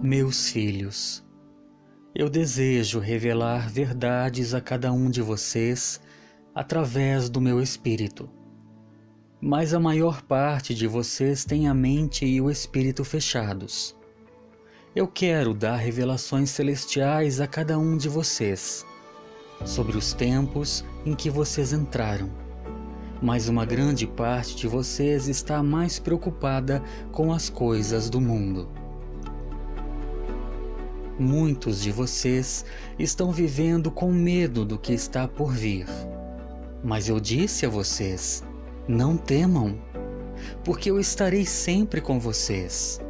Meus filhos, eu desejo revelar verdades a cada um de vocês através do meu espírito. Mas a maior parte de vocês tem a mente e o espírito fechados. Eu quero dar revelações celestiais a cada um de vocês, sobre os tempos em que vocês entraram. Mas uma grande parte de vocês está mais preocupada com as coisas do mundo. Muitos de vocês estão vivendo com medo do que está por vir. Mas eu disse a vocês, não temam, porque eu estarei sempre com vocês.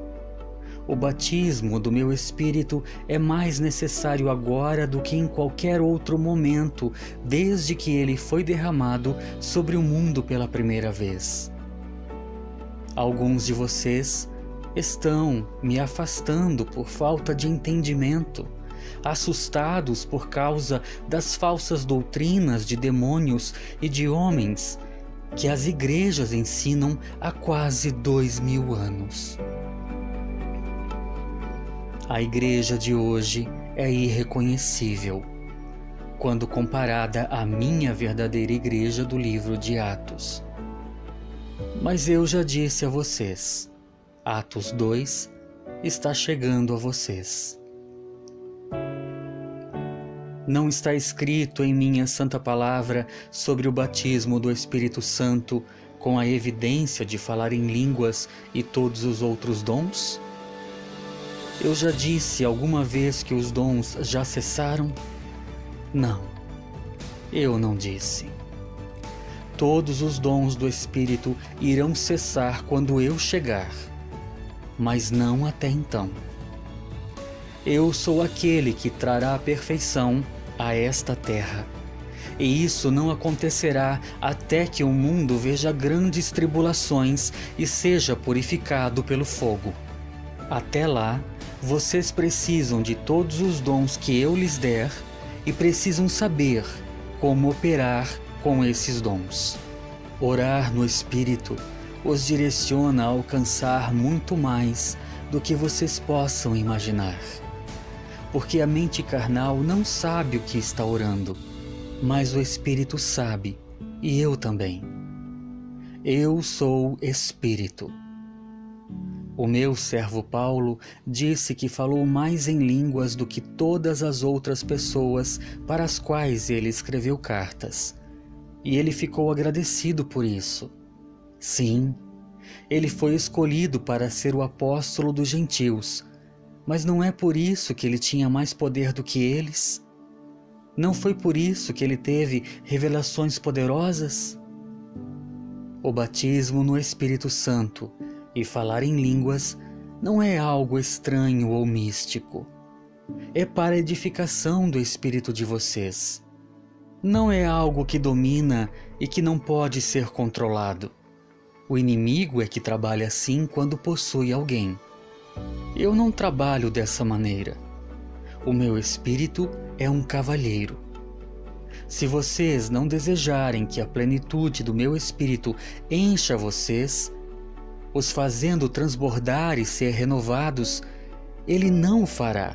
O batismo do meu Espírito é mais necessário agora do que em qualquer outro momento, desde que ele foi derramado sobre o mundo pela primeira vez. Alguns de vocês estão me afastando por falta de entendimento, assustados por causa das falsas doutrinas de demônios e de homens que as igrejas ensinam há quase 2000 anos. A igreja de hoje é irreconhecível quando comparada à minha verdadeira igreja do livro de Atos. Mas eu já disse a vocês, Atos 2 está chegando a vocês. Não está escrito em minha santa palavra sobre o batismo do Espírito Santo com a evidência de falar em línguas e todos os outros dons? Eu já disse alguma vez que os dons já cessaram? Não, eu não disse. Todos os dons do Espírito irão cessar quando eu chegar, mas não até então. Eu sou aquele que trará a perfeição a esta terra, e isso não acontecerá até que o mundo veja grandes tribulações e seja purificado pelo fogo. Até lá, vocês precisam de todos os dons que eu lhes der e precisam saber como operar com esses dons. Orar no Espírito os direciona a alcançar muito mais do que vocês possam imaginar. Porque a mente carnal não sabe o que está orando, mas o Espírito sabe, e eu também. Eu sou Espírito. O meu servo Paulo disse que falou mais em línguas do que todas as outras pessoas para as quais ele escreveu cartas. E ele ficou agradecido por isso. Sim, ele foi escolhido para ser o apóstolo dos gentios, mas não é por isso que ele tinha mais poder do que eles? Não foi por isso que ele teve revelações poderosas? O batismo no Espírito Santo e falar em línguas não é algo estranho ou místico. É para a edificação do espírito de vocês. Não é algo que domina e que não pode ser controlado. O inimigo é que trabalha assim quando possui alguém. Eu não trabalho dessa maneira. O meu espírito é um cavalheiro. Se vocês não desejarem que a plenitude do meu espírito encha vocês, os fazendo transbordar e ser renovados, ele não o fará.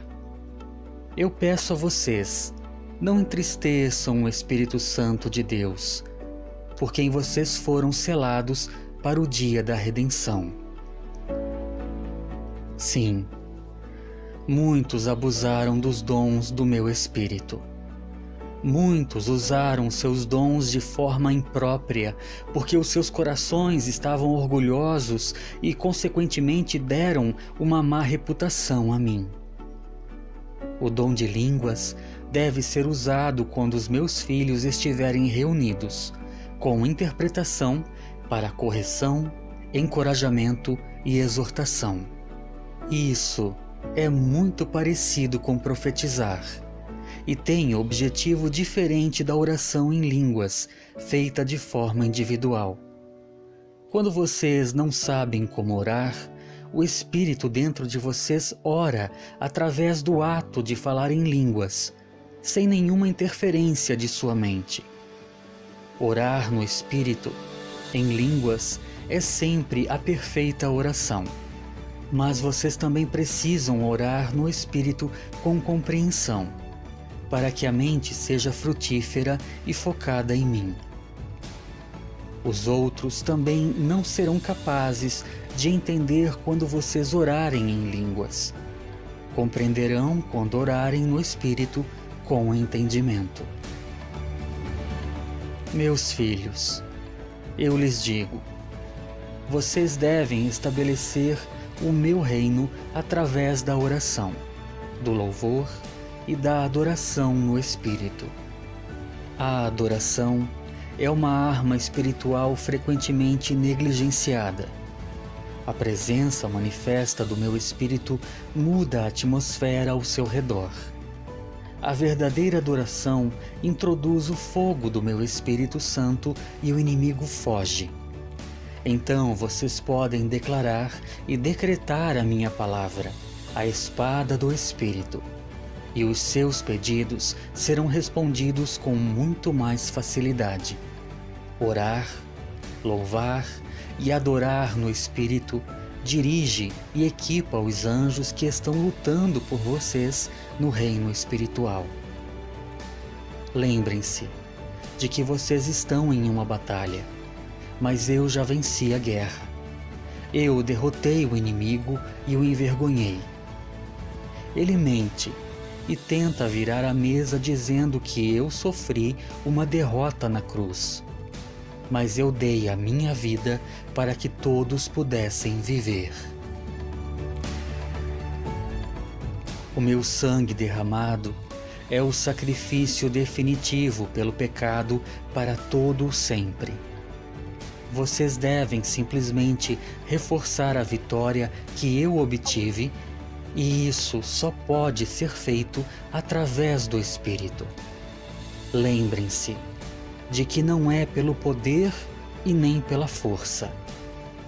Eu peço a vocês, não entristeçam o Espírito Santo de Deus, por quem vocês foram selados para o dia da redenção. Sim, muitos abusaram dos dons do meu Espírito. Muitos usaram seus dons de forma imprópria, porque os seus corações estavam orgulhosos e, consequentemente, deram uma má reputação a mim. O dom de línguas deve ser usado quando os meus filhos estiverem reunidos, com interpretação para correção, encorajamento e exortação. Isso é muito parecido com profetizar e tem objetivo diferente da oração em línguas, feita de forma individual. Quando vocês não sabem como orar, o Espírito dentro de vocês ora através do ato de falar em línguas, sem nenhuma interferência de sua mente. Orar no Espírito, em línguas, é sempre a perfeita oração. Mas vocês também precisam orar no Espírito com compreensão, para que a mente seja frutífera e focada em mim. Os outros também não serão capazes de entender quando vocês orarem em línguas. Compreenderão quando orarem no Espírito com entendimento. Meus filhos, eu lhes digo, vocês devem estabelecer o meu reino através da oração, do louvor e da adoração no Espírito. A adoração é uma arma espiritual frequentemente negligenciada. A presença manifesta do meu Espírito muda a atmosfera ao seu redor. A verdadeira adoração introduz o fogo do meu Espírito Santo e o inimigo foge. Então vocês podem declarar e decretar a minha palavra, a espada do Espírito, e os seus pedidos serão respondidos com muito mais facilidade. Orar, louvar e adorar no Espírito dirige e equipa os anjos que estão lutando por vocês no reino espiritual. Lembrem-se de que vocês estão em uma batalha, mas eu já venci a guerra. Eu derrotei o inimigo e o envergonhei. Ele mente e tenta virar a mesa dizendo que eu sofri uma derrota na cruz. Mas eu dei a minha vida para que todos pudessem viver. O meu sangue derramado é o sacrifício definitivo pelo pecado para todo o sempre. Vocês devem simplesmente reforçar a vitória que eu obtive, e isso só pode ser feito através do Espírito. Lembrem-se de que não é pelo poder e nem pela força,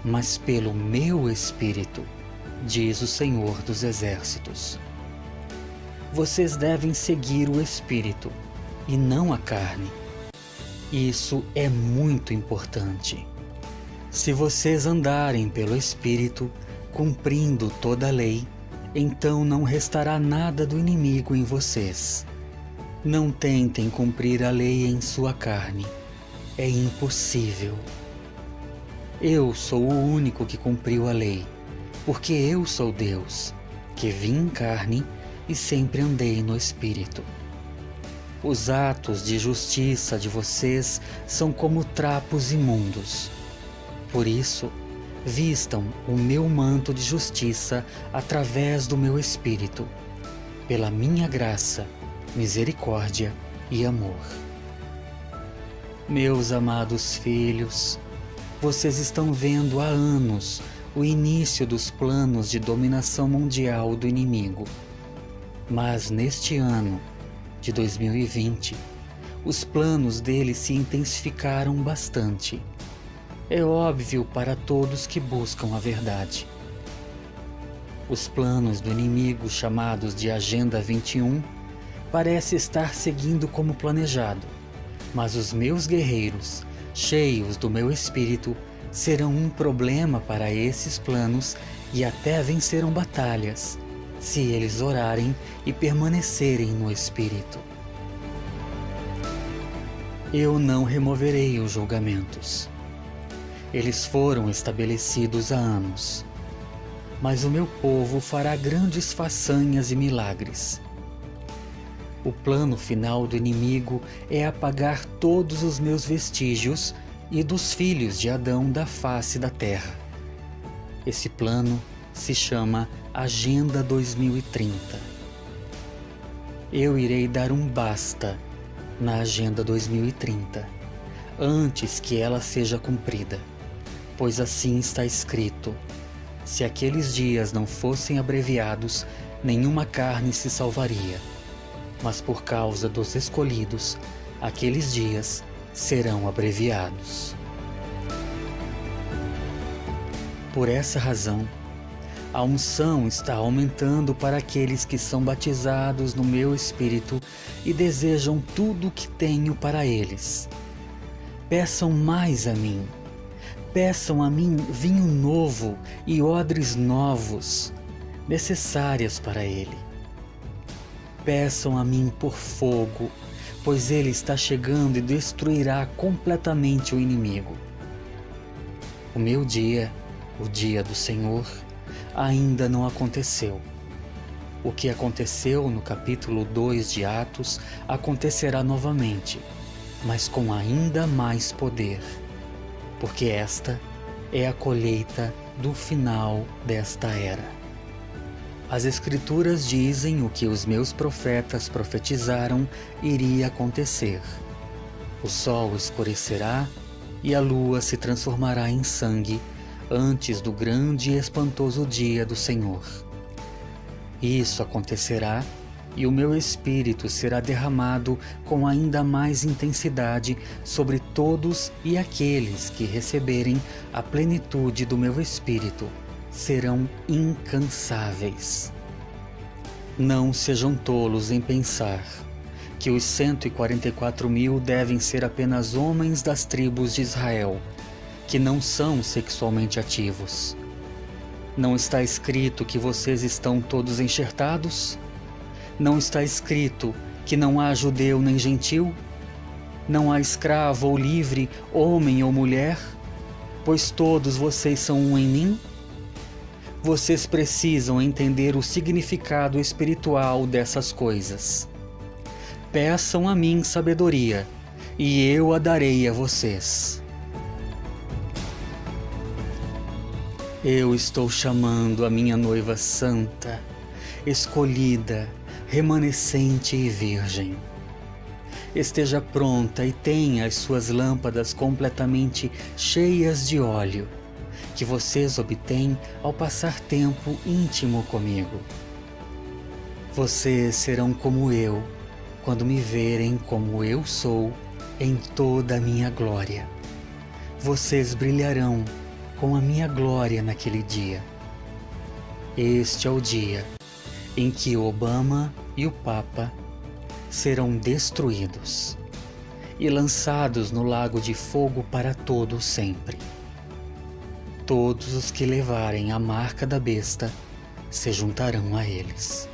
mas pelo meu Espírito, diz o Senhor dos Exércitos. Vocês devem seguir o Espírito e não a carne. Isso é muito importante. Se vocês andarem pelo Espírito, cumprindo toda a lei, então não restará nada do inimigo em vocês. Não tentem cumprir a lei em sua carne. É impossível. Eu sou o único que cumpriu a lei, porque eu sou Deus, que vim em carne e sempre andei no Espírito. Os atos de justiça de vocês são como trapos imundos. Por isso, vistam o meu manto de justiça através do meu Espírito, pela minha graça, misericórdia e amor. Meus amados filhos, vocês estão vendo há anos o início dos planos de dominação mundial do inimigo. Mas neste ano de 2020, os planos dele se intensificaram bastante. É óbvio para todos que buscam a verdade. Os planos do inimigo, chamados de Agenda 21, parece estar seguindo como planejado, mas os meus guerreiros, cheios do meu espírito, serão um problema para esses planos e até vencerão batalhas, se eles orarem e permanecerem no Espírito. Eu não removerei os julgamentos. Eles foram estabelecidos há anos, mas o meu povo fará grandes façanhas e milagres. O plano final do inimigo é apagar todos os meus vestígios e dos filhos de Adão da face da terra. Esse plano se chama Agenda 2030. Eu irei dar um basta na Agenda 2030, antes que ela seja cumprida, pois assim está escrito: se aqueles dias não fossem abreviados, nenhuma carne se salvaria. Mas por causa dos escolhidos, aqueles dias serão abreviados. Por essa razão, a unção está aumentando para aqueles que são batizados no meu Espírito e desejam tudo o que tenho para eles. Peçam mais a mim. Peçam a mim vinho novo e odres novos, necessárias para ele. Peçam a mim por fogo, pois ele está chegando e destruirá completamente o inimigo. O meu dia, o dia do Senhor, ainda não aconteceu. O que aconteceu no capítulo 2 de Atos acontecerá novamente, mas com ainda mais poder, porque esta é a colheita do final desta era. As Escrituras dizem o que os meus profetas profetizaram iria acontecer. O sol escurecerá e a lua se transformará em sangue antes do grande e espantoso dia do Senhor. Isso acontecerá e o meu Espírito será derramado com ainda mais intensidade sobre todos, e aqueles que receberem a plenitude do meu Espírito serão incansáveis. Não sejam tolos em pensar que os 144.000 devem ser apenas homens das tribos de Israel, que não são sexualmente ativos. Não está escrito que vocês estão todos enxertados? Não está escrito que não há judeu nem gentil? Não há escravo ou livre, homem ou mulher? Pois todos vocês são um em mim? Vocês precisam entender o significado espiritual dessas coisas. Peçam a mim sabedoria, e eu a darei a vocês. Eu estou chamando a minha noiva santa, escolhida, remanescente e virgem. Esteja pronta e tenha as suas lâmpadas completamente cheias de óleo, que vocês obtêm ao passar tempo íntimo comigo. Vocês serão como eu, quando me verem como eu sou, em toda a minha glória. Vocês brilharão com a minha glória naquele dia. Este é o dia em que Obama e o Papa serão destruídos e lançados no lago de fogo para todo sempre. Todos os que levarem a marca da besta se juntarão a eles.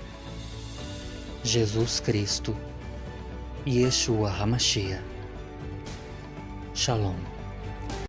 Jesus Cristo, Yeshua HaMashiach. Shalom.